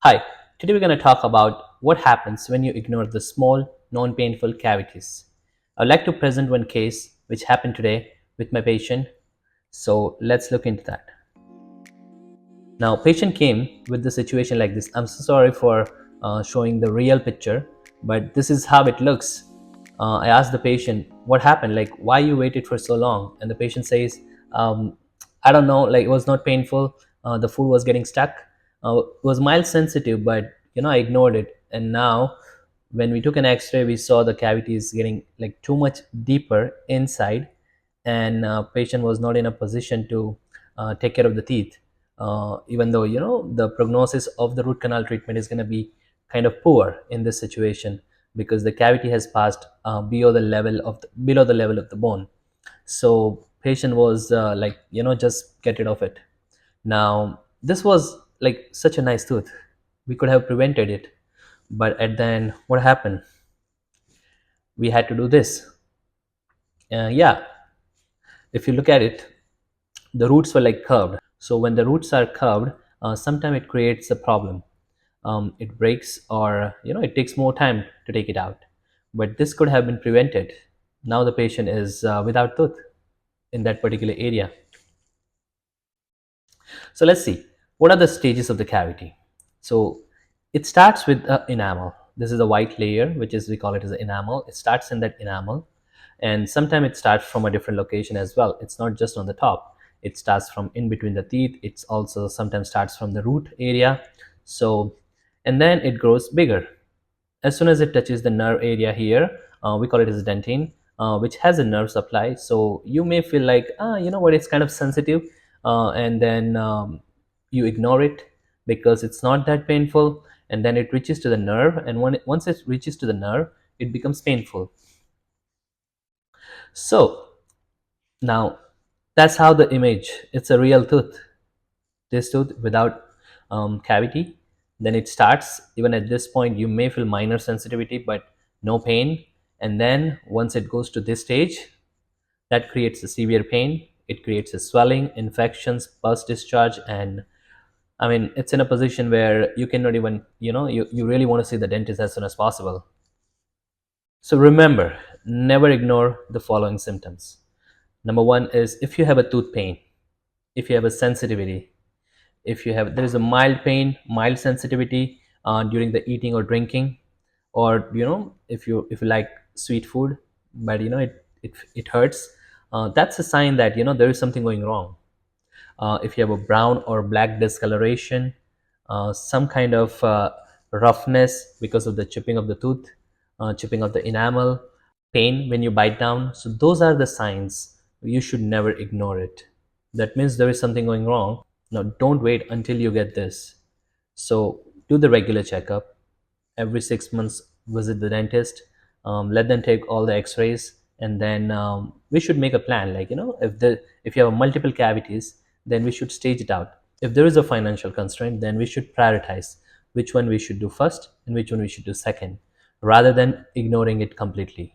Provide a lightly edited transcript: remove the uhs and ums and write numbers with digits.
Hi, today we're going to talk about what happens when you ignore the small, non-painful cavities. I'd like to present one case which happened today with my patient. So let's look into that. Now, patient came with the situation like this. I'm so sorry for showing the real picture, but this is how it looks. I asked the patient, "What happened? Like, why you waited for so long?" And the patient says, "I don't know. Like, it was not painful. The food was getting stuck. It was mild sensitive, but I ignored it. And now, when we took an X-ray, we saw the cavities getting like too much deeper inside, and patient was not in a position to take care of the teeth, even though the prognosis of the root canal treatment is going to be kind of poor in this situation because the cavity has passed below the level of the bone. So patient was like, just get rid of it. Now this was like such a nice tooth, we could have prevented it, but at the end what happened, we had to do this. Yeah, if you look at it, the roots were like curved. So when the roots are curved, sometimes it creates a problem. It breaks, or it takes more time to take it out. But this could have been prevented. Now the patient is without tooth in that particular area. So let's see, what are the stages of the cavity. So it starts with enamel. This is a white layer, which is, we call it as enamel. It starts in that enamel, and sometimes it starts from a different location as well. It's not just on the top, it starts from in between the teeth. It's also sometimes starts from the root area. So, and then it grows bigger as soon as it touches the nerve area here. We call it as dentine, which has a nerve supply. So you may feel like, you know what, it's kind of sensitive, and then you ignore it because it's not that painful, and then it reaches to the nerve, and once it reaches to the nerve, it becomes painful. So now that's how the image, it's a real tooth, this tooth without cavity. Then it starts, even at this point you may feel minor sensitivity but no pain, and then once it goes to this stage, that creates a severe pain. It creates a swelling, infections, pus discharge, and I mean, it's in a position where you cannot even, you really want to see the dentist as soon as possible. So remember, never ignore the following symptoms. Number one is, if you have a tooth pain, if you have a sensitivity, if you have, there is a mild pain, mild sensitivity during the eating or drinking, or if you like sweet food, but it hurts, that's a sign that there is something going wrong. If you have a brown or black discoloration, some kind of roughness because of the chipping of the tooth, chipping of the enamel, pain when you bite down, so those are the signs. You should never ignore it. That means there is something going wrong. Now don't wait until you get this. So do the regular checkup every 6 months. Visit the dentist, let them take all the x-rays, and then we should make a plan, like if you have multiple cavities, then we should stage it out. If there is a financial constraint, then we should prioritize which one we should do first and which one we should do second, rather than ignoring it completely.